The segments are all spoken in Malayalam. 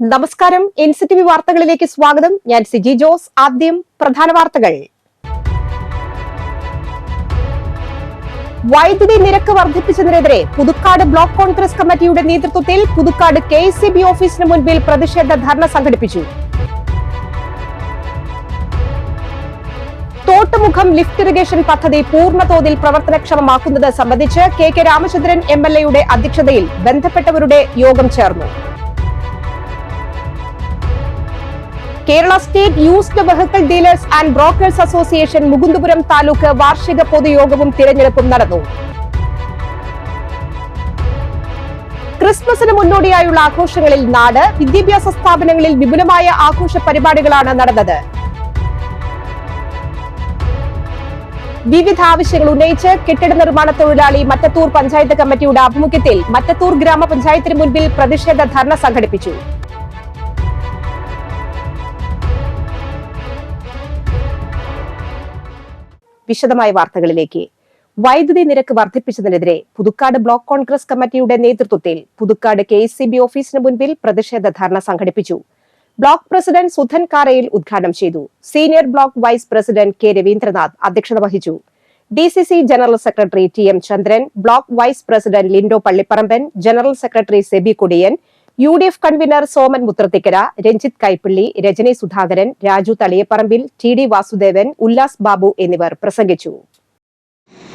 നമസ്കാരം, എൻസിടിവി വാർത്തകളിലേക്ക് സ്വാഗതം. ഞാൻ സിജി ജോസ്. ആദ്യം പ്രധാന വാർത്തകൾ. വൈദ്യുതി നിരക്ക് വർദ്ധിപ്പിച്ചതിനെതിരെ പുതുക്കാട് ബ്ലോക്ക് കോൺഗ്രസ് കമ്മിറ്റിയുടെ നേതൃത്വത്തിൽ പുതുക്കാട് കെഎസ്ഇബി ഓഫീസിന് മുൻപിൽ പ്രതിഷേധ ധർണ സംഘടിപ്പിച്ചു. തോട്ടുമുഖം ലിഫ്റ്റ് ഇറിഗേഷൻ പദ്ധതി പൂർണ്ണതോതിൽ പ്രവർത്തനക്ഷമമാക്കുന്നത് സംബന്ധിച്ച് കെ രാമചന്ദ്രൻ എംഎൽഎയുടെ അധ്യക്ഷതയിൽ ബന്ധപ്പെട്ടവരുടെ യോഗം ചേർന്നു. Kerala state used vehicle dealers and brokers association Mukundapuram taluk വാർഷിക പൊതുയോഗവും തിരഞ്ഞെടുപ്പും നടന്നു. ക്രിസ്മസിന് മുന്നോടിയായുള്ള ആഘോഷങ്ങളിൽ നാട്, വിദ്യാഭ്യാസ സ്ഥാപനങ്ങളിൽ വിപുലമായ ആഘോഷ പരിപാടികളാണ് നടന്നത്. വിവിധ ആവശ്യങ്ങൾ ഉന്നയിച്ച് കെട്ടിട നിർമ്മാണ തൊഴിലാളി മറ്റത്തൂർ പഞ്ചായത്ത് കമ്മിറ്റിയുടെ ആഭിമുഖ്യത്തിൽ മറ്റത്തൂർ ഗ്രാമപഞ്ചായത്തിന് മുൻപിൽ പ്രതിഷേധ ധർണ സംഘടിപ്പിച്ചു. വിശദമായ വാർത്തകളിലേക്ക്. വൈദ്യുതി നിരക്ക് വർദ്ധിപ്പിച്ചതിനെതിരെ പുതുക്കാട് ബ്ലോക്ക് കോൺഗ്രസ് കമ്മിറ്റിയുടെ നേതൃത്വത്തിൽ പുതുക്കാട് കെഎസ്ഇബി ഓഫീസിന് മുൻപിൽ പ്രതിഷേധ ധർണ സംഘടിപ്പിച്ചു. ബ്ലോക്ക് പ്രസിഡന്റ് സുധൻ കാരയിൽ ഉദ്ഘാടനം ചെയ്തു. Senior block vice president K Ravindranath അധ്യക്ഷത വഹിച്ചു. DCC general secretary T M Chandran, block vice president Lindo Pallipparamban, general secretary Sebi Kodiyan, UDF convener Soman Muthrathikkara, Ranjith Kaippally, Rajani Sudhakaran, Raju Thaliyaparambil, T Vasudevan, Ullas Babu എന്നിവർ പ്രസംഗിച്ചു.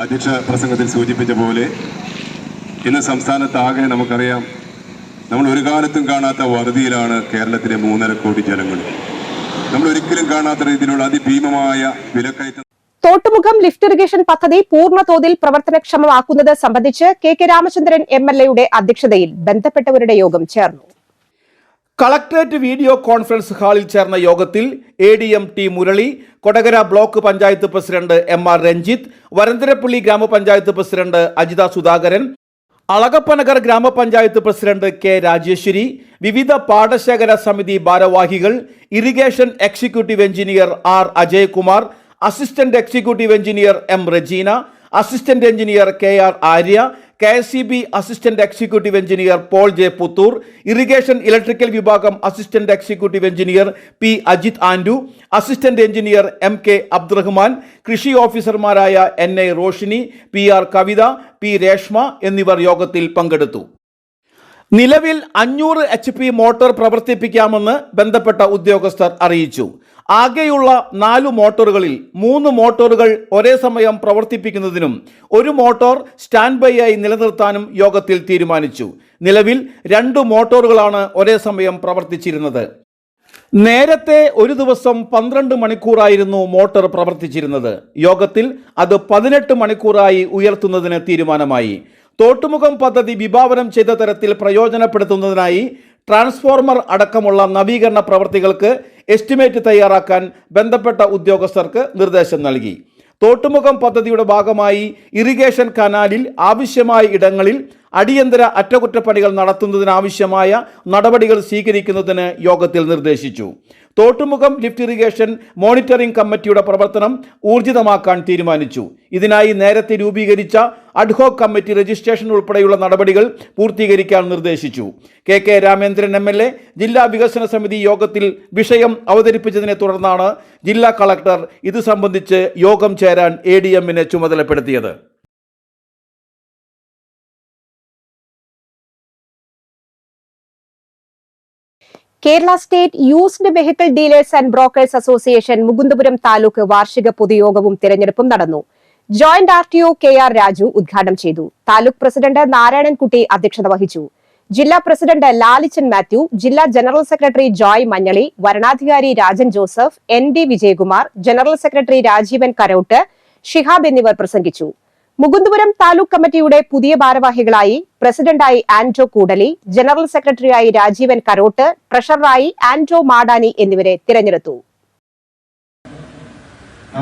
അധ്യക്ഷ പ്രസംഗത്തിൽ സൂചിപ്പിച്ച പോലെ ഇന്ന് സംസ്ഥാനത്താകെ നമുക്കറിയാം, നമ്മൾ ഒരു കാലത്തും കാണാത്ത വറുതിയിലാണ് കേരളത്തിലെ 3.5 കോടി ജനങ്ങൾ. നമ്മൾ ഒരിക്കലും കാണാത്ത രീതിയിലുള്ള അതിഭീമമായ വിലക്കയറ്റം. തോട്ടുമുഖം ലിഫ്റ്റ് ഇറിഗേഷൻ പദ്ധതി പൂർണ്ണതോതിൽ പ്രവർത്തനക്ഷമമാക്കുന്നത് സംബന്ധിച്ച് കെ രാമചന്ദ്രൻ എംഎൽഎയുടെ അധ്യക്ഷതയിൽ ബന്ധപ്പെട്ടവരുടെ യോഗം ചേർന്നു. കളക്ടറേറ്റ് വീഡിയോ കോൺഫറൻസ് ഹാളിൽ ചേർന്ന യോഗത്തിൽ ADM T Murali, Kodakara block panchayat president MR Ranjith, Varantharappilly ഗ്രാമപഞ്ചായത്ത് പ്രസിഡന്റ് അജിത സുധാകരൻ, അളകപ്പനഗർ ഗ്രാമപഞ്ചായത്ത് പ്രസിഡന്റ് കെ രാജേശ്വരി, വിവിധ പാടശേഖര സമിതി ഭാരവാഹികൾ, irrigation executive engineer R Ajaykumar, assistant executive engineer M Rejina, assistant engineer KR Arya, KSEB assistant executive engineer Paul J Puthur, irrigation electrical വിഭാഗം assistant executive engineer P Ajith Andu, assistant engineer MK Abdurahman, കൃഷി ഓഫീസർമാരായ NI റോഷിനി, PR കവിത, P രേഷ്മ എന്നിവർ യോഗത്തിൽ പങ്കെടുത്തു. നിലവിൽ 500 HP മോട്ടോർ പ്രവർത്തിപ്പിക്കാമെന്ന് ബന്ധപ്പെട്ട ഉദ്യോഗസ്ഥർ അറിയിച്ചു. ആകെയുള്ള 4 മോട്ടോറുകളിൽ 3 മോട്ടോറുകൾ ഒരേ സമയം പ്രവർത്തിപ്പിക്കുന്നതിനും 1 മോട്ടോർ സ്റ്റാൻഡ് ബൈ ആയി നിലനിർത്താനും യോഗത്തിൽ തീരുമാനിച്ചു. നിലവിൽ 2 മോട്ടോറുകളാണ് ഒരേ സമയം പ്രവർത്തിച്ചിരുന്നത്. നേരത്തെ ഒരു ദിവസം 12 മണിക്കൂറായിരുന്നു മോട്ടോർ പ്രവർത്തിച്ചിരുന്നത്. യോഗത്തിൽ അത് 18 മണിക്കൂറായി ഉയർത്തുന്നതിന് തീരുമാനമായി. തോട്ടുമുഖം പദ്ധതി വിഭാവനം ചെയ്ത തരത്തിൽ പ്രയോജനപ്പെടുത്തുന്നതിനായി ട്രാൻസ്ഫോർമർ അടക്കമുള്ള നവീകരണ പ്രവൃത്തികൾക്ക് എസ്റ്റിമേറ്റ് തയ്യാറാക്കാൻ ബന്ധപ്പെട്ട ഉദ്യോഗസ്ഥർക്ക് നിർദ്ദേശം നൽകി. തോട്ടുമുഖം പദ്ധതിയുടെ ഭാഗമായി ഇറിഗേഷൻ കനാലിൽ ആവശ്യമായ ഇടങ്ങളിൽ അടിയന്തര അറ്റകുറ്റപ്പണികൾ നടത്തുന്നതിനാവശ്യമായ നടപടികൾ സ്വീകരിക്കുന്നതിന് യോഗത്തിൽ നിർദ്ദേശിച്ചു. തോട്ടുമുഖം ലിഫ്റ്റ് ഇറിഗേഷൻ മോണിറ്ററിംഗ് കമ്മിറ്റിയുടെ പ്രവർത്തനം ഊർജിതമാക്കാൻ തീരുമാനിച്ചു. ഇതിനായി നേരത്തെ രൂപീകരിച്ച അഡ്ഹോക് കമ്മിറ്റി രജിസ്ട്രേഷൻ ഉൾപ്പെടെയുള്ള നടപടികൾ പൂർത്തീകരിക്കാൻ നിർദ്ദേശിച്ചു. കെ രാമേന്ദ്രൻ MLA ജില്ലാ വികസന സമിതി യോഗത്തിൽ വിഷയം അവതരിപ്പിച്ചതിനെ തുടർന്നാണ് ജില്ലാ കളക്ടർ ഇത് സംബന്ധിച്ച് യോഗം ചേരാൻ ADM-നെ ചുമതലപ്പെടുത്തിയത്. Kerala state used vehicle dealers and brokers association Mukundapuram taluk വാർഷിക പൊതുയോഗവും തിരഞ്ഞെടുപ്പും നടന്നു. ജോയിന്റ് RTO KR രാജു ഉദ്ഘാടനം ചെയ്തു. താലൂക്ക് പ്രസിഡന്റ് നാരായണൻകുട്ടി അധ്യക്ഷത വഹിച്ചു. ജില്ലാ പ്രസിഡന്റ് ലാലിച്ചൻ മാത്യു, ജില്ലാ ജനറൽ സെക്രട്ടറി ജോയ് മഞ്ഞളി, വരണാധികാരി Rajan Joseph, ND Vijayakumar, general secretary Rajeevan Karott, Shihab എന്നിവർ പ്രസംഗിച്ചു. മുകുന്ദപുരം താലൂക്ക് കമ്മിറ്റിയുടെ പുതിയ ഭാരവാഹികളായി പ്രസിഡന്റായി ആൻഡ്രോ കൂടലി, ജനറൽ സെക്രട്ടറിയായി രാജീവൻ കരോട്ട്, ട്രഷററായി ആൻഡ്രോ മാടാനി എന്നിവരെ തിരഞ്ഞെടുത്തു.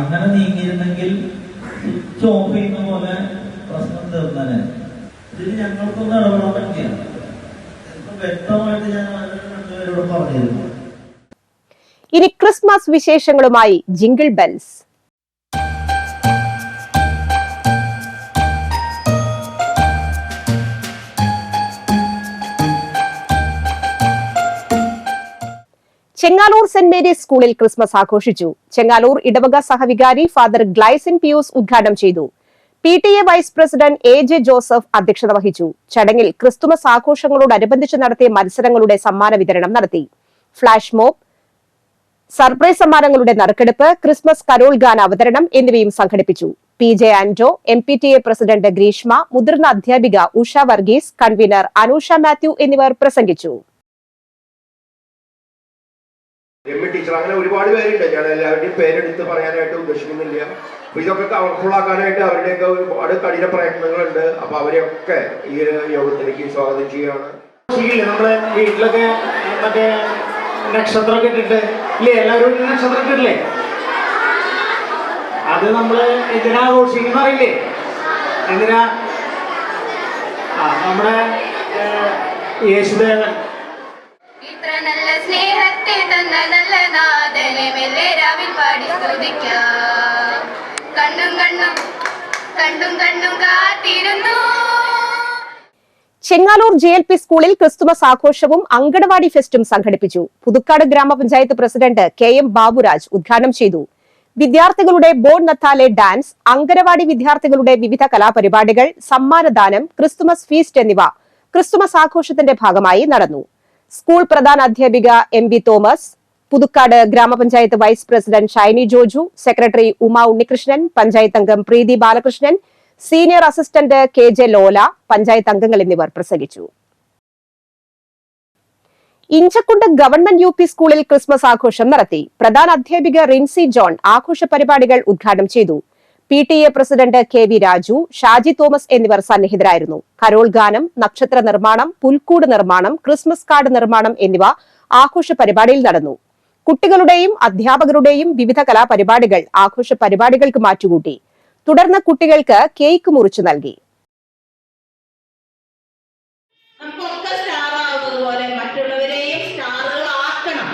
അങ്ങനെ നീങ്ങിയിരുന്നെങ്കിൽ സ്വിച്ച് ഓഫ് ചെയ്യുന്ന പോലെ പ്രശ്നം തീർന്നനെ. ഇതിൽ ഞങ്ങൾക്കൊന്നും ഇടപെടാൻ പറ്റില്ല. വ്യക്തമായിട്ട് ഞാൻ രണ്ടുപേരോട് പറഞ്ഞിരുന്നു. ഇനി ക്രിസ്മസ് വിശേഷങ്ങളുമായി jingle bells. Chengaloor saint Mary's സ്കൂളിൽ ക്രിസ്മസ് ആഘോഷിച്ചു. ചെങ്ങാലൂർ ഇടവക സഹവികാരി ഫാദർ ഗ്ലൈസിൻ പിയൂസ് ഉദ്ഘാടനം ചെയ്തു. PTA vice president AJ Joseph അധ്യക്ഷത വഹിച്ചു. ചടങ്ങിൽ ക്രിസ്തുമസ് ആഘോഷങ്ങളോടനുബന്ധിച്ച് നടത്തിയ മത്സരങ്ങളുടെ സമ്മാന വിതരണം നടത്തി. ഫ്ലാഷ് മോബ്, സർപ്രൈസ് സമ്മാനങ്ങളുടെ നറുക്കെടുപ്പ്, ക്രിസ്മസ് കരോൾ ഗാന അവതരണം എന്നിവയും സംഘടിപ്പിച്ചു. PJ Anto, MPTA president Greeshma, മുതിർന്ന അധ്യാപിക ഉഷ വർഗീസ്, കൺവീനർ അനൂഷ മാത്യു എന്നിവർ പ്രസംഗിച്ചു. ടീച്ചർ അങ്ങനെ ഒരുപാട് പേരുണ്ട്. ഞാൻ എല്ലാവരുടെയും പേരെടുത്ത് പറയാനായിട്ട് ഉദ്ദേശിക്കുന്നില്ല. അപ്പൊ ഇതൊക്കെ കളർഫുൾ ആക്കാനായിട്ട് അവരുടെയൊക്കെ ഒരുപാട് കഠിന പ്രയത്നങ്ങളുണ്ട്. അപ്പൊ അവരെയൊക്കെ ഈ യോഗത്തിലേക്ക് സ്വാഗതം ചെയ്യുകയാണ്. നമ്മള് വീട്ടിലൊക്കെ മറ്റേ നക്ഷത്രമൊക്കെ ഇട്ടിട്ട് ഇല്ലേ, എല്ലാവരും നക്ഷത്രം ഇട്ടിട്ടില്ലേ? അത് നമ്മള് എന്തിനാ ആഘോഷിക്കുന്ന അറിയില്ലേ? എന്തിനാ? നമ്മുടെ യേശുദേവൻ ഇത്ര നല്ല സ്നേഹത്തെ തന്ന നല്ല നാഥനെ മെല്ലെ രാവിൽ പാടി സ്തുതിക്കാം. കണ്ണും കണ്ണും കണ്ടും കണ്ണും കാത്തിരുന്നു. ചെങ്ങാലൂർ JLP സ്കൂളിൽ ക്രിസ്തുമസ് ആഘോഷവും അങ്കണവാടി ഫെസ്റ്റും സംഘടിപ്പിച്ചു. പുതുക്കാട് ഗ്രാമപഞ്ചായത്ത് പ്രസിഡന്റ് KM ബാബുരാജ് ഉദ്ഘാടനം ചെയ്തു. വിദ്യാർത്ഥികളുടെ ബോൺ നത്താലെ ഡാൻസ്, അങ്കണവാടി വിദ്യാർത്ഥികളുടെ വിവിധ കലാപരിപാടികൾ, സമ്മാനദാനം, ക്രിസ്തുമസ് ഫീസ്റ്റ് എന്നിവ ക്രിസ്തുമസ് ആഘോഷത്തിന്റെ ഭാഗമായി നടന്നു. സ്കൂൾ പ്രധാന അധ്യാപിക MB തോമസ്, പുതുക്കാട് ഗ്രാമപഞ്ചായത്ത് vice president Shiny Joju, secretary Uma Unnikrishnan, panchayat അംഗം Preethi Balakrishnan, senior assistant KJ Lola, panchayat അംഗങ്ങൾ എന്നിവർ പ്രസംഗിച്ചു. ഇഞ്ചക്കുണ്ട് ഗവൺമെന്റ് UP സ്കൂളിൽ ക്രിസ്മസ് ആഘോഷം നടത്തി. പ്രധാന അധ്യാപിക റിൻസി ജോൺ ആഘോഷ പരിപാടികൾ ഉദ്ഘാടനം ചെയ്തു. PTA president KV Raju, Shaji Thomas എന്നിവർ സന്നിഹിതരായിരുന്നു. കരോൾ ഗാനം, നക്ഷത്ര നിർമ്മാണം, പുൽക്കൂട് നിർമ്മാണം, ക്രിസ്മസ് കാർഡ് നിർമ്മാണം എന്നിവ ആഘോഷ പരിപാടിയിൽ നടന്നു. കുട്ടികളുടെയും അധ്യാപകരുടെയും വിവിധ കലാപരിപാടികൾ ആഘോഷ പരിപാടികൾക്ക് മാറ്റുകൂട്ടി. തുടർന്ന് കുട്ടികൾക്ക് കേക്ക് മുറിച്ചു നൽകി. നമുക്കൊക്കെ സ്റ്റാർ ആവുന്നതുപോലെ മറ്റുള്ളവരെയും സ്റ്റാറുകളാക്കണം.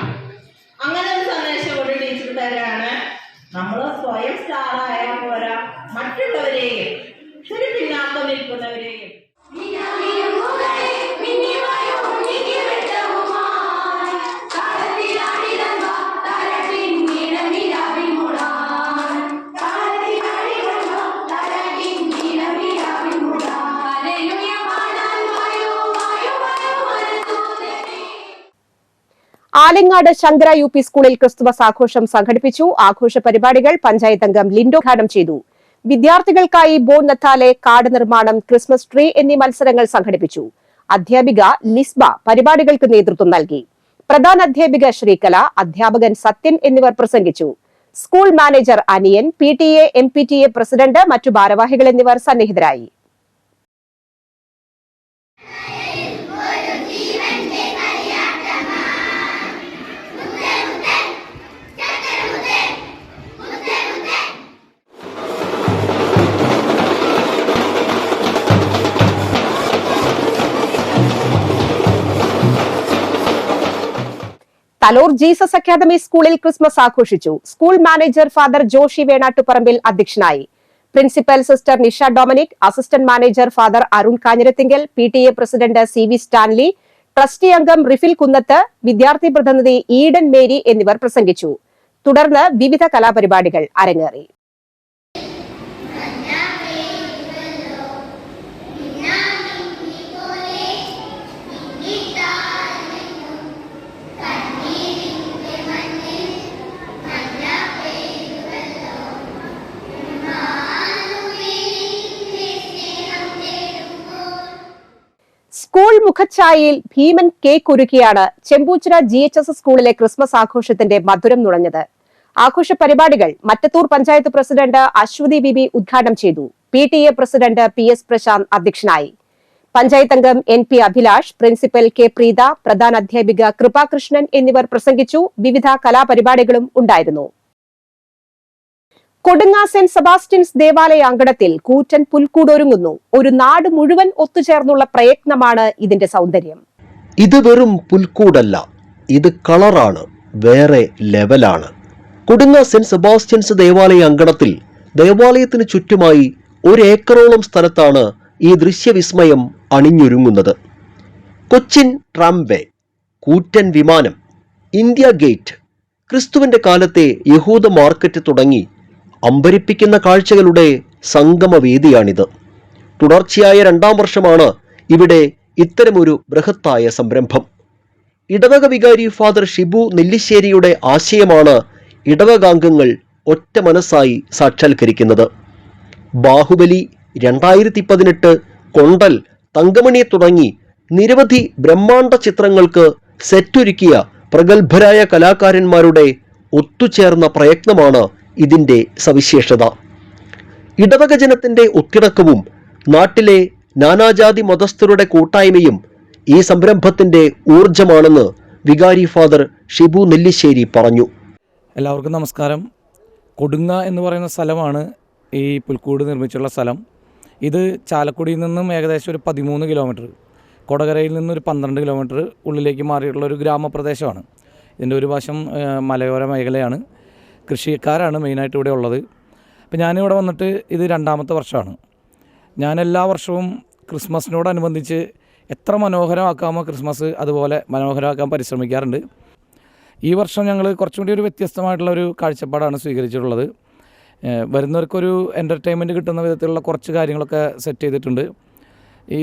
അങ്ങനെ ഒരു സന്ദേശം കൊണ്ട് ടീച്ചർ തരാണ്. നമ്മൾ സ്വയം സ്റ്റാർ ആയാൽ പോരാ, മറ്റുള്ളവരെയും ഒരു പിന്നാക്കം നിൽക്കുന്നവരെയും ആലങ്ങാട് ശങ്കര UP സ്കൂളിൽ ക്രിസ്തുമസ് ആഘോഷം സംഘടിപ്പിച്ചു. ആഘോഷ പരിപാടികൾ പഞ്ചായത്ത് അംഗം ലിൻഡോ ഉദ്ഘാടനം ചെയ്തു. വിദ്യാർത്ഥികൾക്കായി ബോൺ നത്താലെ, കാർഡ് നിർമ്മാണം, ക്രിസ്മസ് ട്രീ എന്നീ മത്സരങ്ങൾ സംഘടിപ്പിച്ചു. അധ്യാപിക ലിസ്ബ പരിപാടികൾക്ക് നേതൃത്വം നൽകി. പ്രധാന അധ്യാപിക ശ്രീകല, അധ്യാപകൻ സത്യൻ എന്നിവർ പ്രസംഗിച്ചു. School manager Aniyan, PTA MPTA president, മറ്റു ഭാരവാഹികൾ എന്നിവർ സന്നിഹിതരായി. തലോർ ജീസസ് അക്കാദമി സ്കൂളിൽ ക്രിസ്മസ് ആഘോഷിച്ചു. School manager father Joshy Venattuparambil അധ്യക്ഷനായി. Principal sister Nisha Dominic, assistant manager father Arun Kanjirathinkal, PTA president CV Stanley, trustee അംഗം റിഫിൽ കുന്നത്ത്, വിദ്യാർത്ഥി പ്രതിനിധി ഈഡൻ മേരി എന്നിവർ പ്രസംഗിച്ചു. തുടർന്ന് വിവിധ കലാപരിപാടികൾ അരങ്ങേറി. സ്കൂൾ മുഖച്ഛായയിൽ ഭീമൻ കേക്ക് ഒരുക്കിയാണ് ചെമ്പൂച്ചിറ GHS സ്കൂളിലെ ക്രിസ്മസ് ആഘോഷത്തിന്റെ മധുരം നുഴഞ്ഞത്. ആഘോഷ പരിപാടികൾ മറ്റത്തൂർ പഞ്ചായത്ത് പ്രസിഡന്റ് അശ്വതി ബിബി ഉദ്ഘാടനം ചെയ്തു. PTA പ്രസിഡന്റ് PS പ്രശാന്ത് അധ്യക്ഷനായി. പഞ്ചായത്ത് അംഗം NP Abhilash, principal K Preetha, പ്രധാന അധ്യാപിക കൃപാകൃഷ്ണൻ എന്നിവർ പ്രസംഗിച്ചു. വിവിധ കലാപരിപാടികളും ഉണ്ടായിരുന്നു. കൊടുങ്ങ സെന്റ് സെബാസ്റ്റ്യൻസ് ദേവാലയ അങ്കണത്തിൽ കൂറ്റൻ പുൽക്കൂടൊരുങ്ങുന്നു. ഒരു നാട് മുഴുവൻ ഒത്തുചേർന്നുള്ള പ്രയത്നമാണ് ഇതിന്റെ സൗന്ദര്യം. ഇത് വെറും പുൽക്കൂടല്ല, ഇത് കളറാണ്, വേറെ ലെവലാണ്. കൊടുങ്ങ സെന്റ് സെബാസ്റ്റ്യൻസ് ദേവാലയ അങ്കണത്തിൽ ദേവാലയത്തിന് ചുറ്റുമായി 1 ഏക്കറോളം സ്ഥലത്താണ് ഈ ദൃശ്യവിസ്മയം അണിഞ്ഞൊരുങ്ങുന്നത്. കൊച്ചിൻ ട്രാംവേ, കൂറ്റൻ വിമാനം, ഇന്ത്യ ഗേറ്റ്, ക്രിസ്തുവിന്റെ കാലത്തെ യഹൂദ മാർക്കറ്റ് തുടങ്ങി അമ്പരിപ്പിക്കുന്ന കാഴ്ചകളുടെ സംഗമവേദിയാണിത്. തുടർച്ചയായ 2ാം വർഷമാണ് ഇവിടെ ഇത്തരമൊരു ബൃഹത്തായ സംരംഭം. ഇടവക വികാരി ഫാദർ ഷിബു നെല്ലിശ്ശേരിയുടെ ആശയമാണ് ഇടവകാംഗങ്ങൾ ഒറ്റ മനസ്സായി സാക്ഷാത്കരിക്കുന്നത്. ബാഹുബലി, 2018, കൊണ്ടൽ, തങ്കമണി തുടങ്ങി നിരവധി ബ്രഹ്മാണ്ഡ ചിത്രങ്ങൾക്ക് സെറ്റൊരുക്കിയ പ്രഗത്ഭരായ കലാകാരന്മാരുടെ ഒത്തുചേർന്ന പ്രയത്നമാണ് ഇതിന്റെ സവിശേഷത. ഇടവക ജനത്തിന്റെ ഒത്തിണക്കവും നാട്ടിലെ നാനാജാതി മതസ്ഥരുടെ കൂട്ടായ്മയും ഈ സംരംഭത്തിന്റെ ഊർജമാണെന്ന് വികാരി ഫാദർ ഷിബു നെല്ലിശ്ശേരി പറഞ്ഞു. എല്ലാവർക്കും നമസ്കാരം. കൊടുങ്ങ എന്ന് പറയുന്ന സ്ഥലമാണ് ഈ പുൽക്കൂട് നിർമ്മിച്ചുള്ള സ്ഥലം. ഇത് ചാലക്കുടിയിൽ നിന്നും ഏകദേശം ഒരു 13 കിലോമീറ്റർ, കൊടകരയിൽ നിന്നൊരു 12 കിലോമീറ്റർ ഉള്ളിലേക്ക് മാറിയിട്ടുള്ള ഒരു ഗ്രാമപ്രദേശമാണ്. ഇതിൻ്റെ ഒരു വശം മലയോര മേഖലയാണ്. കൃഷിക്കാരാണ് മെയിനായിട്ട് ഇവിടെ ഉള്ളത്. അപ്പോൾ ഞാനിവിടെ വന്നിട്ട് ഇത് 2ാമത്തെ വർഷമാണ്. ഞാൻ എല്ലാ വർഷവും ക്രിസ്മസിനോടനുബന്ധിച്ച് എത്ര മനോഹരമാക്കാമോ ക്രിസ്മസ് അതുപോലെ മനോഹരമാക്കാൻ പരിശ്രമിക്കാറുണ്ട്. ഈ വർഷം ഞങ്ങൾ കുറച്ചും കൂടി ഒരു വ്യത്യസ്തമായിട്ടുള്ളൊരു കാഴ്ചപ്പാടാണ് സ്വീകരിച്ചിട്ടുള്ളത്. വരുന്നവർക്കൊരു എൻ്റർടൈൻമെൻറ്റ് കിട്ടുന്ന വിധത്തിലുള്ള കുറച്ച് കാര്യങ്ങളൊക്കെ സെറ്റ് ചെയ്തിട്ടുണ്ട്.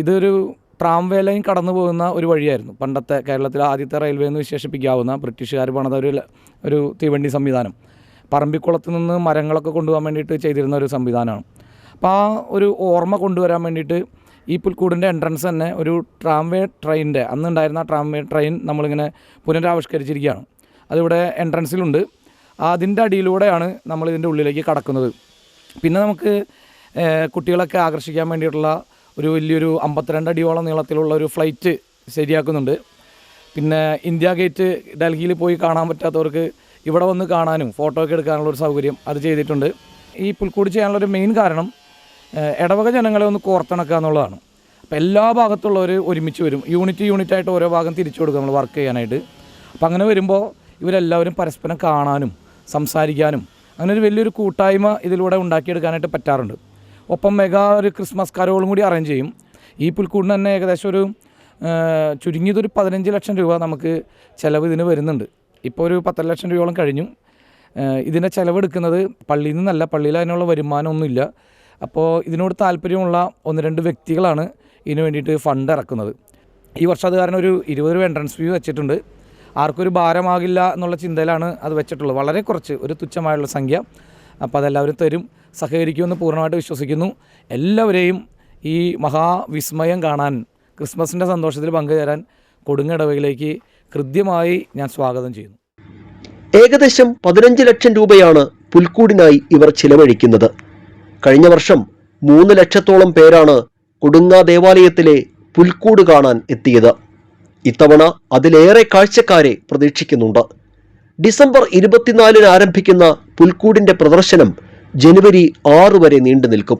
ഇതൊരു ട്രാംവേ ലൈൻ കടന്നു പോകുന്ന ഒരു വഴിയായിരുന്നു. പണ്ടത്തെ കേരളത്തിലെ ആദ്യത്തെ റെയിൽവേ എന്ന് വിശേഷിപ്പിക്കാവുന്ന ബ്രിട്ടീഷുകാർ പണിത ഒരു തീവണ്ടി സംവിധാനം. പറമ്പിക്കുളത്ത് നിന്ന് മരങ്ങളൊക്കെ കൊണ്ടുപോകാൻ വേണ്ടിയിട്ട് ചെയ്തിരുന്ന ഒരു സംവിധാനമാണ്. അപ്പോൾ ആ ഒരു ഓർമ്മ കൊണ്ടുവരാൻ വേണ്ടിയിട്ട് ഈ പുൽക്കൂടിൻ്റെ എൻട്രൻസ് തന്നെ ഒരു ട്രാംവേ ട്രെയിനിൻ്റെ അന്നുണ്ടായിരുന്ന ട്രാംവേ ട്രെയിൻ നമ്മളിങ്ങനെ പുനരാവിഷ്കരിച്ചിരിക്കുകയാണ്. അതിവിടെ എൻട്രൻസിലുണ്ട്. അതിൻ്റെ അടിയിലൂടെയാണ് നമ്മളിതിൻ്റെ ഉള്ളിലേക്ക് കടക്കുന്നത്. പിന്നെ നമുക്ക് കുട്ടികളൊക്കെ ആകർഷിക്കാൻ വേണ്ടിയിട്ടുള്ള ഒരു വലിയൊരു 52 അടിയോളം നീളത്തിലുള്ള ഒരു ഫ്ലൈറ്റ് ശരിയാക്കുന്നുണ്ട്. പിന്നെ ഇന്ത്യ ഗേറ്റ് ഡൽഹിയിൽ പോയി കാണാൻ പറ്റാത്തവർക്ക് ഇവിടെ വന്ന് കാണാനും ഫോട്ടോ ഒക്കെ എടുക്കാനുള്ളൊരു സൗകര്യം അത് ചെയ്തിട്ടുണ്ട്. ഈ പുൽക്കൂട് ചെയ്യാനുള്ളൊരു മെയിൻ കാരണം ഇടവക ജനങ്ങളെ ഒന്ന് കോർത്തിണക്കുക എന്നുള്ളതാണ്. അപ്പോൾ എല്ലാ ഭാഗത്തുള്ളവർ ഒരുമിച്ച് വരും. യൂണിറ്റായിട്ട് ഓരോ ഭാഗം തിരിച്ചു കൊടുക്കും നമ്മൾ വർക്ക് ചെയ്യാനായിട്ട്. അപ്പോൾ അങ്ങനെ വരുമ്പോൾ ഇവരെല്ലാവരും പരസ്പരം കാണാനും സംസാരിക്കാനും അങ്ങനെ ഒരു വലിയൊരു കൂട്ടായ്മ ഇതിലൂടെ ഉണ്ടാക്കിയെടുക്കാനായിട്ട് പറ്റാറുണ്ട്. ഒപ്പം മെഗാ ഒരു ക്രിസ്മസ് കരോളും കൂടി അറേഞ്ച് ചെയ്യും. ഈ പുൽക്കൂടിന് തന്നെ ഏകദേശം ഒരു ചുരുങ്ങിയതൊരു 15 ലക്ഷം രൂപ നമുക്ക് ചിലവ് ഇതിന് വരുന്നുണ്ട്. ഇപ്പോൾ ഒരു 10 ലക്ഷം രൂപയോളം കഴിഞ്ഞു. ഇതിൻ്റെ ചിലവെടുക്കുന്നത് പള്ളിയിൽ നിന്നല്ല, പള്ളിയിൽ അതിനുള്ള വരുമാനമൊന്നുമില്ല. അപ്പോൾ ഇതിനോട് താല്പര്യമുള്ള 1-2 വ്യക്തികളാണ് ഇതിനു വേണ്ടിയിട്ട് ഫണ്ട് ഇറക്കുന്നത്. ഈ വർഷം അത് കാരണം ഒരു 20 രൂപ എൻട്രൻസ് ഫീ വെച്ചിട്ടുണ്ട്. ആർക്കൊരു ഭാരമാകില്ല എന്നുള്ള ചിന്തയിലാണ് അത് വെച്ചിട്ടുള്ളത്. വളരെ കുറച്ച്, ഒരു തുച്ഛമായുള്ള സംഖ്യ. അപ്പോൾ അതെല്ലാവരും തരും, സഹകരിക്കുമെന്ന് പൂർണ്ണമായിട്ട് വിശ്വസിക്കുന്നു. എല്ലാവരെയും ഈ മഹാവിസ്മയം കാണാൻ, ക്രിസ്മസിൻ്റെ സന്തോഷത്തിൽ പങ്കുചേരാൻ കൊടുങ്ങ ഇടവകയിലേക്ക് കൃത്യമായി ഞാൻ സ്വാഗതം ചെയ്യുന്നു. ഏകദേശം 15 ലക്ഷം രൂപയാണ് പുൽക്കൂടിനായി ഇവർ ചിലവഴിക്കുന്നത്. കഴിഞ്ഞ വർഷം 3 ലക്ഷത്തോളം പേരാണ് കൊടുങ്ങ ദേവാലയത്തിലെ പുൽക്കൂട് കാണാൻ എത്തിയത്. ഇത്തവണ അതിലേറെ കാഴ്ചക്കാരെ പ്രതീക്ഷിക്കുന്നുണ്ട്. ഡിസംബർ 24-ന് ആരംഭിക്കുന്ന പുൽക്കൂടിന്റെ പ്രദർശനം ജനുവരി 6 വരെ നീണ്ടു നിൽക്കും.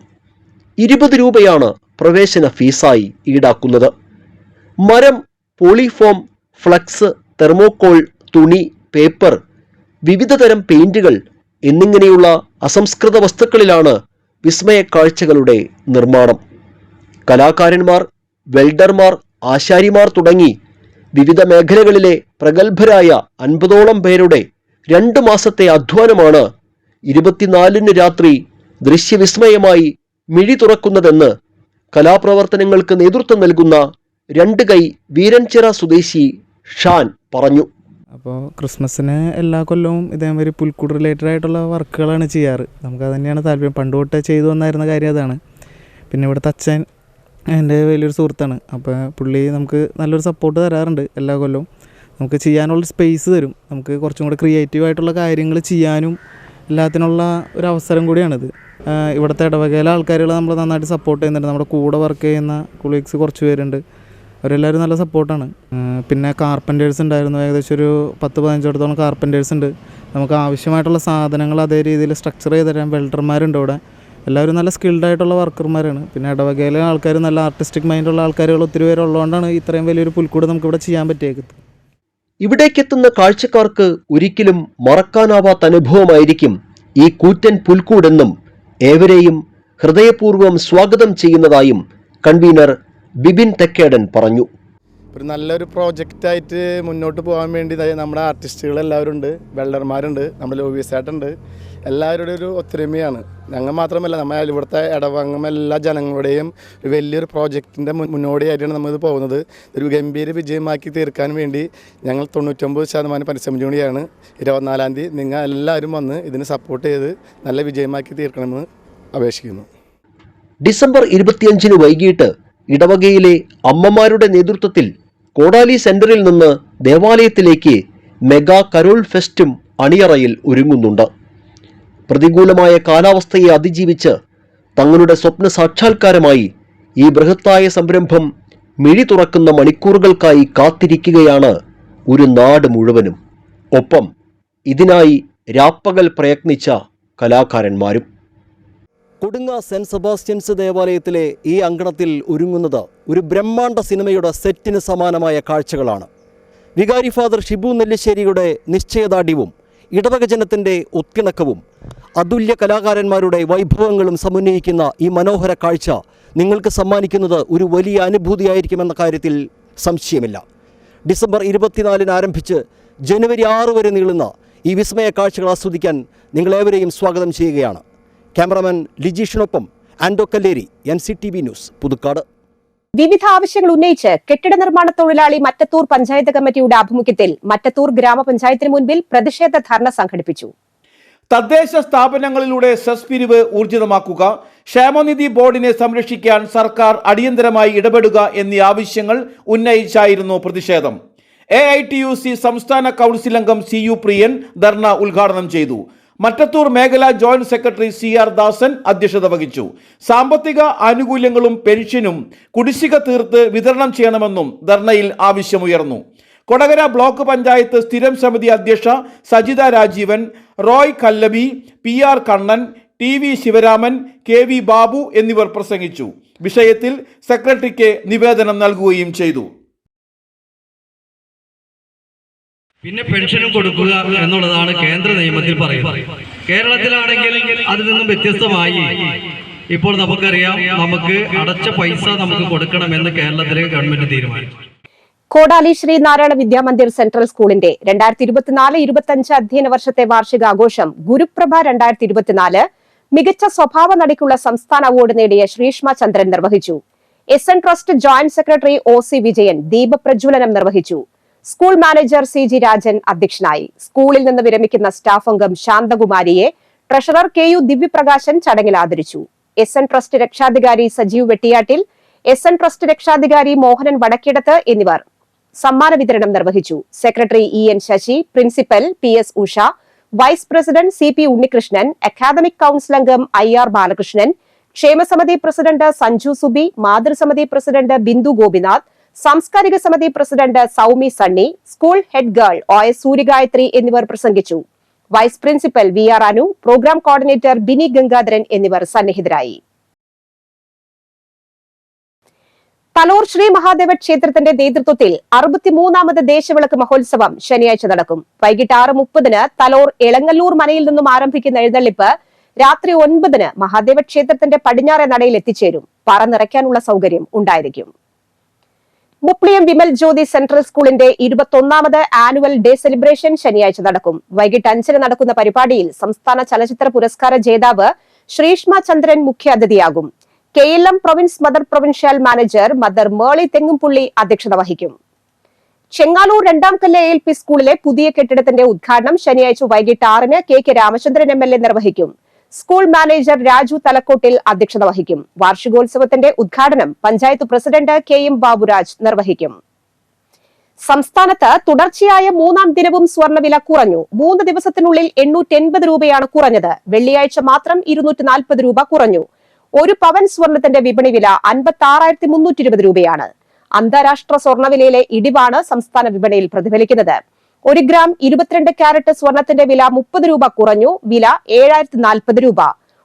20 രൂപയാണ് പ്രവേശന ഫീസായി ഈടാക്കുന്നത്. മരം, പോളിഫോം, ഫ്ലക്സ്, തെർമോക്കോൾ, തുണി, പേപ്പർ, വിവിധതരം പെയിന്റുകൾ എന്നിങ്ങനെയുള്ള അസംസ്കൃത വസ്തുക്കളിലാണ് വിസ്മയ കാഴ്ചകളുടെ നിർമ്മാണം. കലാകാരന്മാർ, വെൽഡർമാർ, ആശാരിമാർ തുടങ്ങി വിവിധ മേഖലകളിലെ പ്രഗത്ഭരായ 50ഓളം പേരുടെ 2 മാസത്തെ അധ്വാനമാണ് 24-ന് രാത്രി ദൃശ്യവിസ്മയമായി മിഴി തുറക്കുന്നതെന്ന് കലാപ്രവർത്തനങ്ങൾക്ക് നേതൃത്വം നൽകുന്ന 2 കൈ വീരൻചിറ സ്വദേശി ഷാൻ പറഞ്ഞു. അപ്പോൾ ക്രിസ്മസിന് എല്ലാ കൊല്ലവും ഇതേമാതിരി പുൽക്കൂട് റിലേറ്റഡ് ആയിട്ടുള്ള വർക്കുകളാണ് ചെയ്യാറ്. നമുക്കത് തന്നെയാണ് താല്പര്യം. പണ്ട് തൊട്ടേ ചെയ്തു വന്നായിരുന്ന കാര്യം അതാണ്. പിന്നെ ഇവിടുത്തെ അച്ഛൻ എൻ്റെ വലിയൊരു സുഹൃത്താണ്. അപ്പോൾ പുള്ളി നമുക്ക് നല്ലൊരു സപ്പോർട്ട് തരാറുണ്ട്. എല്ലാ കൊല്ലവും നമുക്ക് ചെയ്യാനുള്ള സ്പേസ് തരും. നമുക്ക് കുറച്ചും കൂടെ ക്രിയേറ്റീവായിട്ടുള്ള കാര്യങ്ങൾ ചെയ്യാനും എല്ലാത്തിനുള്ള ഒരു അവസരം കൂടിയാണിത്. ഇവിടുത്തെ ഇടവകയിലെ ആൾക്കാരുകൾ നമ്മൾ നന്നായിട്ട് സപ്പോർട്ട് ചെയ്യുന്നുണ്ട്. നമ്മുടെ കൂടെ വർക്ക് ചെയ്യുന്ന കൊളീഗ്സ് കുറച്ച് പേരുണ്ട്. അവരെല്ലാവരും നല്ല സപ്പോർട്ടാണ്. പിന്നെ കാർപ്പൻറ്റേഴ്സ് ഉണ്ടായിരുന്നു. ഏകദേശം ഒരു 10-15 കാർപ്പൻറ്റേഴ്സ് ഉണ്ട്. നമുക്ക് ആവശ്യമായിട്ടുള്ള സാധനങ്ങൾ അതേ രീതിയിൽ സ്ട്രക്ചർ ചെയ്ത് തരാൻ വെൽഡർമാരുണ്ട് ഇവിടെ. എല്ലാവരും നല്ല സ്കിൽഡായിട്ടുള്ള വർക്കർമാരാണ്. പിന്നെ ഇടവകയിലെ ആൾക്കാർ നല്ല ആർട്ടിസ്റ്റിക് മൈൻഡുള്ള ആൾക്കാരുകൾ ഒത്തിരി പേരുള്ളതുകൊണ്ടാണ് ഇത്രയും വലിയൊരു പുൽക്കൂട് നമുക്കിവിടെ ചെയ്യാൻ പറ്റിയത്. ഇവിടേക്കെത്തുന്ന കാഴ്ചക്കാർക്ക് ഒരിക്കലും മറക്കാനാവാത്ത അനുഭവമായിരിക്കും ഈ കൂറ്റൻ പുൽക്കൂടെന്നും ഏവരെയും ഹൃദയപൂർവ്വം സ്വാഗതം ചെയ്യുന്നതായും കൺവീനർ ബിബിൻ തെക്കേടൻ പറഞ്ഞു. ഒരു നല്ലൊരു പ്രോജക്റ്റായിട്ട് മുന്നോട്ട് പോകാൻ വേണ്ടി നമ്മുടെ ആർട്ടിസ്റ്റുകളെല്ലാവരും ഉണ്ട്, വെള്ളർമാരുണ്ട്, നമ്മുടെ ലോബീസായിട്ടുണ്ട്. എല്ലാവരുടെ ഒരു ഒത്തൊരുമയാണ്. ഞങ്ങൾ മാത്രമല്ല, നമ്മൾ ഇവിടുത്തെ ഇടവങ്ങം എല്ലാ ജനങ്ങളുടെയും ഒരു വലിയൊരു പ്രോജക്റ്റിൻ്റെ മുന്നോടിയായിട്ടാണ് നമ്മളിത് പോകുന്നത്. ഒരു ഗംഭീര വിജയമാക്കി തീർക്കാൻ വേണ്ടി ഞങ്ങൾ 99% പരിശ്രമിച്ചുകൊണ്ടിരിക്കുകയാണ്. 24-ാം തീയതി നിങ്ങൾ എല്ലാവരും വന്ന് ഇതിന് സപ്പോർട്ട് ചെയ്ത് നല്ല വിജയമാക്കി തീർക്കണമെന്ന് അപേക്ഷിക്കുന്നു. ഡിസംബർ 25 വൈകിട്ട് ഇടവകയിലെ അമ്മമാരുടെ നേതൃത്വത്തിൽ കോടാലി സെന്ററിൽ നിന്ന് ദേവാലയത്തിലേക്ക് മെഗാ കരോൾ ഫെസ്റ്റും അണിയറയിൽ ഒരുങ്ങുന്നുണ്ട്. പ്രതികൂലമായ കാലാവസ്ഥയെ അതിജീവിച്ച് തങ്ങളുടെ സ്വപ്ന സാക്ഷാത്കാരമായി ഈ ബൃഹത്തായ സംരംഭം മിഴി തുറക്കുന്ന മണിക്കൂറുകൾക്കായി കാത്തിരിക്കുകയാണ് ഒരു നാട് മുഴുവനും. ഒപ്പം ഇതിനായി രാപ്പകൽ പ്രയത്നിച്ച കലാകാരന്മാരും. കൊടുങ്ങ സെന്റ് സെബാസ്റ്റ്യൻസ് ദേവാലയത്തിലെ ഈ അങ്കണത്തിൽ ഒരുങ്ങുന്നത് ഒരു ബ്രഹ്മാണ്ഡ സിനിമയുടെ സെറ്റിന് സമാനമായ കാഴ്ചകളാണ്. വികാരി ഫാദർ ഷിബു നെല്ലിശ്ശേരിയുടെ നിശ്ചയദാർഢ്യവും ഇടവക ജനത്തിൻ്റെ ഒത്തിണക്കവും അതുല്യ കലാകാരന്മാരുടെ വൈഭവങ്ങളും സമന്വയിക്കുന്ന ഈ മനോഹര കാഴ്ച നിങ്ങൾക്ക് സമ്മാനിക്കുന്നത് ഒരു വലിയ അനുഭൂതിയായിരിക്കുമെന്ന കാര്യത്തിൽ സംശയമില്ല. ഡിസംബർ 24-ന് ആരംഭിച്ച് ജനുവരി 6 വരെ നീളുന്ന ഈ വിസ്മയ കാഴ്ചകൾ ആസ്വദിക്കാൻ നിങ്ങളേവരെയും സ്വാഗതം ചെയ്യുകയാണ്. ക്യാമറാമാൻ ലിജീഷിനൊപ്പം ആൻഡോ കല്ലേരി, NCTV ന്യൂസ്, പുതുക്കാട്. വിവിധ ആവശ്യങ്ങൾ ഉന്നയിച്ച് കെട്ടിട നിർമ്മാണ തൊഴിലാളി മറ്റത്തൂർ പഞ്ചായത്ത് കമ്മിറ്റിയുടെ ആഭിമുഖ്യത്തിൽ മറ്റത്തൂർ ഗ്രാമപഞ്ചായത്തിന് മുൻപിൽ പ്രതിഷേധ ധർണ സംഘടിപ്പിച്ചു. തദ്ദേശ സ്ഥാപനങ്ങളിലൂടെ സെസ് പിരിവ് ഊർജിതമാക്കുക, ക്ഷേമനിധി ബോർഡിനെ സംരക്ഷിക്കാൻ സർക്കാർ അടിയന്തരമായി ഇടപെടുക എന്നീ ആവശ്യങ്ങൾ ഉന്നയിച്ചായിരുന്നു പ്രതിഷേധം. AITUC സംസ്ഥാന കൗൺസിൽ അംഗം CU പ്രിയൻ ധർണ ഉദ്ഘാടനം ചെയ്തു. മറ്റത്തൂർ മേഖലാ ജോയിന്റ് സെക്രട്ടറി CR ദാസൻ അധ്യക്ഷത വഹിച്ചു. സാമ്പത്തിക ആനുകൂല്യങ്ങളും പെൻഷനും കുടിശ്ശിക തീർത്ത് വിതരണം ചെയ്യണമെന്നും ധർണയിൽ ആവശ്യമുയർന്നു. കൊടകര ബ്ലോക്ക് പഞ്ചായത്ത് സ്ഥിരം സമിതി അധ്യക്ഷ Sajitha Rajeevan, Roy കല്ലബി, PR Kannan, TV Sivaraman, KV Babu എന്നിവർ പ്രസംഗിച്ചു. വിഷയത്തിൽ സെക്രട്ടറിക്ക് നിവേദനം നൽകുകയും ചെയ്തു. പിന്നെ പെൻഷനും കൊടുക്കുക എന്നുള്ളതാണ് കേന്ദ്ര നിയമത്തിൽ പറയുന്നത്. കേരളത്തിലാണെങ്കിൽ അതിൽ നിന്നും വ്യത്യസ്തമായി ഇപ്പോൾ നമുക്കറിയാം, നമുക്ക് അടച്ച പൈസ നമുക്ക് കൊടുക്കണമെന്ന് കേരളത്തിലെ ഗവൺമെന്റ് തീരുമാനിച്ചു. കോടാലി ശ്രീനാരായണ വിദ്യാമന്ദിർ സെൻട്രൽ സ്കൂളിന്റെ 2024-25 അധ്യയന വർഷത്തെ വാർഷികാഘോഷം ഗുരുപ്രഭ 2024 മികച്ച സ്വഭാവ നടിക്കുള്ള സംസ്ഥാന അവാർഡ് നേടിയ ശ്രീഷ്മ ചന്ദ്രൻ നിർവഹിച്ചു. SN trust joint secretary OC Vijayan ദീപപ്രജ്വലനം നിർവഹിച്ചു. സ്കൂൾ മാനേജർ CG രാജൻ അധ്യക്ഷനായി. സ്കൂളിൽ നിന്ന് വിരമിക്കുന്ന സ്റ്റാഫ് അംഗം ശാന്തകുമാരിയെ ട്രഷറർ KU ദിവ്യപ്രകാശൻ ചടങ്ങിൽ ആദരിച്ചു. SN ട്രസ്റ്റ് രക്ഷാധികാരി സജീവ് വെട്ടിയാട്ടിൽ, SN ട്രസ്റ്റ് രക്ഷാധികാരി മോഹനൻ വടക്കിടത്ത് എന്നിവർ സമ്മാന വിതരണം നിർവഹിച്ചു. Secretary EN Sasi, principal PS Usha, vice president CP Unnikrishnan, academic council അംഗം IR ബാലകൃഷ്ണൻ, ക്ഷേമസമിതി പ്രസിഡന്റ് സഞ്ജു സുബി, മാതൃസമിതി പ്രസിഡന്റ് ബിന്ദു ഗോപിനാഥ്, സാംസ്കാരിക സമിതി president Soumi Sunny, school head girl OS Suryagayathri എന്നിവർ പ്രസംഗിച്ചു. Vice principal VR Anu, programme coordinator Bini Gangadharan എന്നിവർ സന്നിഹിതരായി. തലോർ ശ്രീ മഹാദേവ ക്ഷേത്രത്തിന്റെ നേതൃത്വത്തിൽ 63ാമത് ദേശവിളക്ക് മഹോത്സവം ശനിയാഴ്ച നടക്കും. വൈകിട്ട് 6:30-ന് തലോർ എളങ്ങല്ലൂർ മനയിൽ നിന്നും ആരംഭിക്കുന്ന എഴുന്നള്ളിപ്പ് രാത്രി 9-ന് മഹാദേവ ക്ഷേത്രത്തിന്റെ പടിഞ്ഞാറേ നടയിൽ എത്തിച്ചേരും. പറ നിറയ്ക്കാനുള്ള സൗകര്യം ഉണ്ടായിരിക്കും. മുപ്ലിയം വിമൽ ജ്യോതി സെൻട്രൽ സ്കൂളിന്റെ 21ാമത് ആനുവൽ ഡേ സെലിബ്രേഷൻ ശനിയാഴ്ച നടക്കും. വൈകിട്ട് 5-ന് നടക്കുന്ന പരിപാടിയിൽ സംസ്ഥാന ചലച്ചിത്ര പുരസ്കാര ജേതാവ് ശ്രീഷ്മ ചന്ദ്രൻ മുഖ്യാതിഥിയാകും. KLM province mother provincial manager mother Meli Thengumpully അധ്യക്ഷത വഹിക്കും. ചെങ്ങാലൂർ 2ാം കല്ല് ALP സ്കൂളിലെ പുതിയ കെട്ടിടത്തിന്റെ ഉദ്ഘാടനം ശനിയാഴ്ച വൈകിട്ട് 6-ന് KK രാമചന്ദ്രൻ MLA നിർവഹിക്കും. സ്കൂൾ മാനേജർ രാജു തലക്കോട്ടിൽ അധ്യക്ഷത വഹിക്കും. വാർഷികോത്സവത്തിന്റെ ഉദ്ഘാടനം പഞ്ചായത്ത് പ്രസിഡന്റ് KM ബാബുരാജ് നിർവഹിക്കും. സംസ്ഥാനത്ത് തുടർച്ചയായ 3ാം ദിനവും സ്വർണ്ണവില കുറഞ്ഞു. 3 ദിവസത്തിനുള്ളിൽ 880 രൂപയാണ് കുറഞ്ഞത്. വെള്ളിയാഴ്ച മാത്രം 240 രൂപ കുറഞ്ഞു. 1 പവൻ സ്വർണത്തിന്റെ വിപണി വില 56,320 രൂപയാണ്. അന്താരാഷ്ട്ര സ്വർണ്ണവിലയിലെ ഇടിവാണ് സംസ്ഥാന വിപണിയിൽ പ്രതിഫലിക്കുന്നത്. 1 ഗ്രാം 22 കാരറ്റ് സ്വർണത്തിന്റെ വില 30 രൂപ കുറഞ്ഞു. വില 7,040 രൂപ.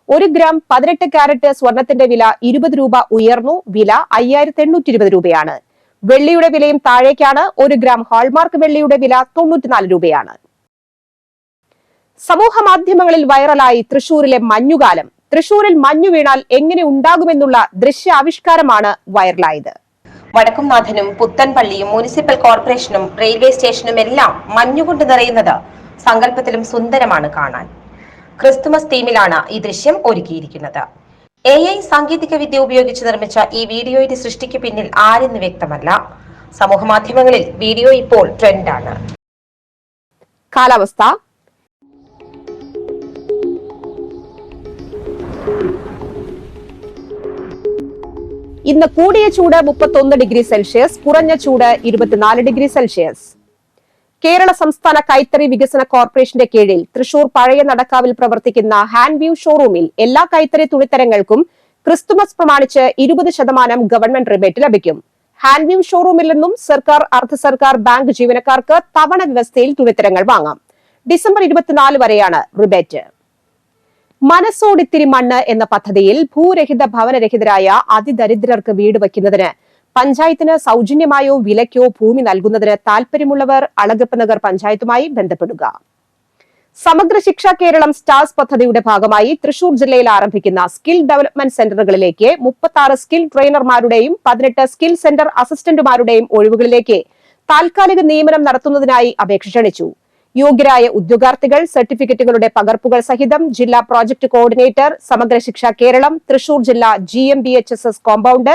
1 ഗ്രാം 18 കാരറ്റ് സ്വർണത്തിന്റെ വില 20 രൂപ ഉയർന്നു. വില 5,820 രൂപയാണ്. വെള്ളിയുടെ വിലയും താഴേക്കാണ്. 1 ഗ്രാം ഹാൾമാർക്ക് വെള്ളിയുടെ വില 94 രൂപയാണ്. സമൂഹ മാധ്യമങ്ങളിൽ വൈറലായി തൃശൂരിലെ മഞ്ഞുകാലം. തൃശൂരിൽ മഞ്ഞു വീണാൽ എങ്ങനെ ഉണ്ടാകുമെന്നുള്ള ദൃശ്യാവിഷ്കാരമാണ് വൈറലായത്. വടക്കുംനാഥനും പുത്തൻപള്ളിയും മുനിസിപ്പൽ കോർപ്പറേഷനും റെയിൽവേ സ്റ്റേഷനും എല്ലാം മഞ്ഞുകൊണ്ട് നിറയുന്നത് സങ്കല്പത്തിലും സുന്ദരമാണ് കാണാൻ. ക്രിസ്തുമസ് തീമിലാണ് ഈ ദൃശ്യം ഒരുക്കിയിരിക്കുന്നത്. AI സാങ്കേതിക വിദ്യ ഉപയോഗിച്ച് നിർമ്മിച്ച ഈ വീഡിയോയുടെ സൃഷ്ടിക്ക് പിന്നിൽ ആരെന്ന് വ്യക്തമല്ല. സമൂഹമാധ്യമങ്ങളിൽ വീഡിയോ ഇപ്പോൾ ട്രെൻഡാണ്. കാലാവസ്ഥ. ഇന്ന് കൂടിയ ചൂട് 31 ഡിഗ്രി സെൽഷ്യസ്, കുറഞ്ഞ ചൂട് 24 ഡിഗ്രി സെൽഷ്യസ്. കേരള സംസ്ഥാന കൈത്തറി വികസന കോർപ്പറേഷന്റെ കീഴിൽ തൃശൂർ പഴയ നടക്കാവിൽ പ്രവർത്തിക്കുന്ന ഹാൻഡ് വ്യൂ ഷോറൂമിൽ എല്ലാ കൈത്തറി തുണിത്തരങ്ങൾക്കും ക്രിസ്തുമസ് പ്രമാണിച്ച് 20% ഗവൺമെന്റ് റിബേറ്റ് ലഭിക്കും. ഹാൻഡ് വ്യൂ ഷോറൂമിൽ നിന്നും സർക്കാർ, അർദ്ധ സർക്കാർ, ബാങ്ക് ജീവനക്കാർക്ക് തവണ വ്യവസ്ഥയിൽ തുണിത്തരങ്ങൾ വാങ്ങാം. ഡിസംബർ 24 വരെയാണ് റിബേറ്റ്. മനസ്സോടിത്തിരി മണ്ണ് എന്ന പദ്ധതിയിൽ ഭൂരഹിത ഭവനരഹിതരായ അതിദരിദ്രർക്ക് വീട് വയ്ക്കുന്നതിന് പഞ്ചായത്തിന് സൗജന്യമായോ വിലയ്ക്കോ ഭൂമി നൽകുന്നതിന് താൽപര്യമുള്ളവർ അളഗപ്പ നഗർ പഞ്ചായത്തുമായി ബന്ധപ്പെടുക. സമഗ്ര ശിക്ഷ കേരളം സ്റ്റാർസ് പദ്ധതിയുടെ ഭാഗമായി തൃശൂർ ജില്ലയിൽ ആരംഭിക്കുന്ന സ്കിൽ ഡെവലപ്മെന്റ് സെന്ററുകളിലേക്ക് 36 സ്കിൽ ട്രെയിനർമാരുടെയും 18 സ്കിൽ സെന്റർ അസിസ്റ്റന്റുമാരുടെയും ഒഴിവുകളിലേക്ക് താൽക്കാലിക നിയമനം നടത്തുന്നതിനായി അപേക്ഷ ക്ഷണിച്ചു. യോഗ്യരായ ഉദ്യോഗാർത്ഥികൾ സർട്ടിഫിക്കറ്റുകളുടെ പകർപ്പുകൾ സഹിതം ജില്ലാ പ്രോജക്ട് കോർഡിനേറ്റർ, സമഗ്ര ശിക്ഷ കേരളം, തൃശൂർ ജില്ലാ GMBHSS compound,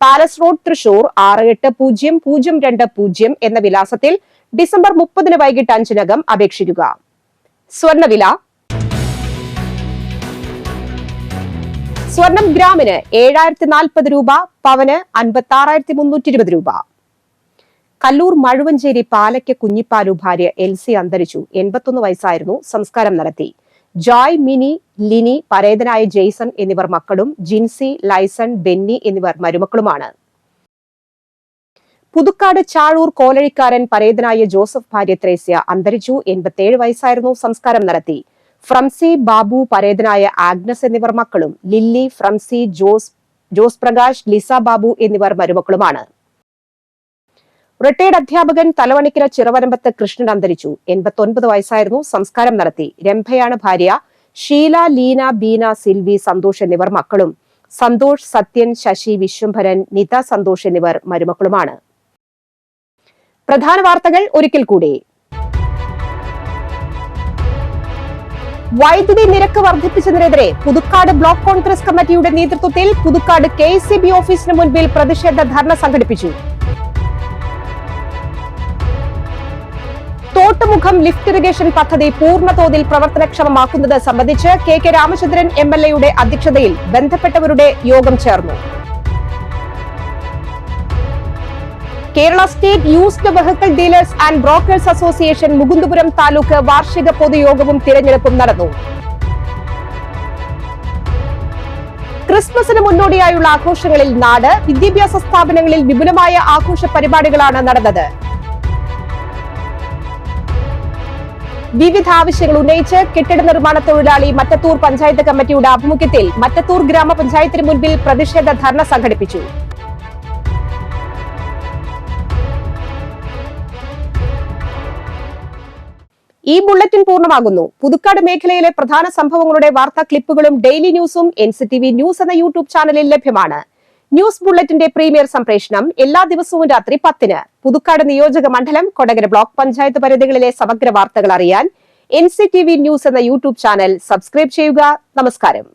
palace road, Thrissur 680020 എന്ന വിലാസത്തിൽ ഡിസംബർ 30 വൈകിട്ട് 5 അപേക്ഷിക്കുക. സ്വർണ്ണവില. സ്വർണം ഗ്രാമിന് 7040 രൂപ, പവന് 56,320 രൂപ. കല്ലൂർ മഴുവഞ്ചേരി പാലയ്ക്ക് കുഞ്ഞിപ്പാലു ഭാര്യ എൽസി അന്തരിച്ചു. 81 വയസ്സായിരുന്നു. സംസ്കാരം നടത്തി. ജോയ്, മിനി, ലിനി, പരേതനായ ജെയ്സൺ എന്നിവർ മക്കളും, ജിൻസി, ലൈസൺ, ബെന്നി എന്നിവർ മരുമക്കളുമാണ്. പുതുക്കാട് ചാഴൂർ കോലഴിക്കാരൻ പരേതനായ ജോസഫ് ഭാര്യ ത്രേസ്യ അന്തരിച്ചു. 87 വയസ്സായിരുന്നു. സംസ്കാരം നടത്തി. ഫ്രംസി, ബാബു, പരേതനായ ആഗ്നസ് എന്നിവർ മക്കളും, ലില്ലി, ഫ്രംസി, ജോസ് പ്രകാശ്, ലിസ ബാബു എന്നിവർ മരുമക്കളുമാണ്. റിട്ടയർഡ് അധ്യാപകൻ തലവണിക്കര ചിറവരമ്പത്ത് കൃഷ്ണൻ അന്തരിച്ചു. 89 വയസ്സായിരുന്നു. സംസ്കാരം നടത്തി. രംഭയാണ് ഭാര്യ. ഷീല, ലീന, ബീന, സിൽവി, സന്തോഷ് എന്നിവർ മക്കളും, സന്തോഷ്, സത്യൻ, ശശി, വിശ്വംഭരൻ, നിത സന്തോഷ് എന്നിവർ മരുമക്കളുമാണ്. പ്രധാന വാർത്തകൾ ഒരിക്കൽ കൂടി. വൈദ്യുതി നിരക്ക് വർദ്ധിപ്പിച്ചതിനെതിരെ പുതുക്കാട് ബ്ലോക്ക് കോൺഗ്രസ് കമ്മിറ്റിയുടെ നേതൃത്വത്തിൽ പുതുക്കാട് KCB ഓഫീസിന് മുൻപിൽ പ്രതിഷേധ ധർണ സംഘടിപ്പിച്ചു. തോട്ടുമുഖം ലിഫ്റ്റ് ഇറിഗേഷൻ പദ്ധതി പൂർണ്ണതോതിൽ പ്രവർത്തനക്ഷമമാക്കുന്നത് സംബന്ധിച്ച് KK രാമചന്ദ്രൻ MLA അധ്യക്ഷതയിൽ ബന്ധപ്പെട്ടവരുടെ യോഗം ചേർന്നു. Kerala state used vehicle dealers and brokers association Mukundapuram taluk വാർഷിക പൊതുയോഗവും തിരഞ്ഞെടുപ്പും നടന്നു. ക്രിസ്മസിന് മുന്നോടിയായുള്ള ആഘോഷങ്ങളിൽ നാട്, വിദ്യാഭ്യാസ സ്ഥാപനങ്ങളിൽ വിപുലമായ ആഘോഷ പരിപാടികളാണ് നടന്നത്. വിവിധ ആവശ്യങ്ങൾ ഉന്നയിച്ച് കെട്ടിട നിർമ്മാണ തൊഴിലാളി മറ്റത്തൂർ പഞ്ചായത്ത് കമ്മിറ്റിയുടെ ആഭിമുഖ്യത്തിൽ മറ്റത്തൂർ ഗ്രാമപഞ്ചായത്തിന് മുൻപിൽ പ്രതിഷേധ ധർണ സംഘടിപ്പിച്ചു. ഈ ബുള്ളറ്റിൻ പൂർണ്ണമാകുന്നു. പുതുക്കാട് മേഖലയിലെ പ്രധാന സംഭവങ്ങളുടെ വാർത്താ ക്ലിപ്പുകളും ഡെയിലി ന്യൂസും NCTV ന്യൂസ് എന്ന യൂട്യൂബ് ചാനലിൽ ലഭ്യമാണ്. ന്യൂസ് ബുള്ളറ്റിന്റെ പ്രീമിയർ സംപ്രേഷണം എല്ലാ ദിവസവും രാത്രി 10-ന്. പുതുക്കാട് നിയോജക മണ്ഡലം, കൊടകര ബ്ലോക്ക് പഞ്ചായത്ത് പരിധികളിലെ സമഗ്ര വാർത്തകൾ അറിയാൻ NCTV ന്യൂസ് എന്ന യൂട്യൂബ് ചാനൽ സബ്സ്ക്രൈബ് ചെയ്യുക. നമസ്കാരം.